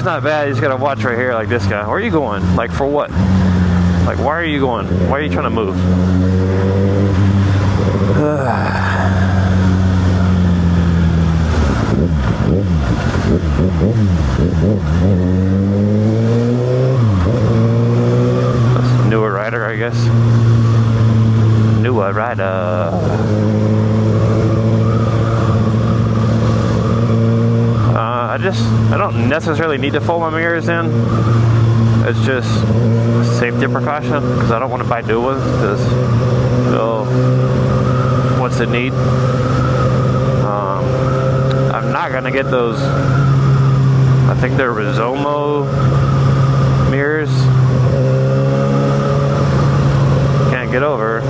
parking's not bad. You just gotta watch right here, like this guy. Where are you going? Like for what? Like why are you going? Why are you trying to move? That's a newer rider, I guess. Newer rider. I don't necessarily need to fold my mirrors in. It's just a safety precaution because I don't want to buy new ones because, well, what's the need? I'm not gonna get those. I think they're Rizomo mirrors. Can't get over.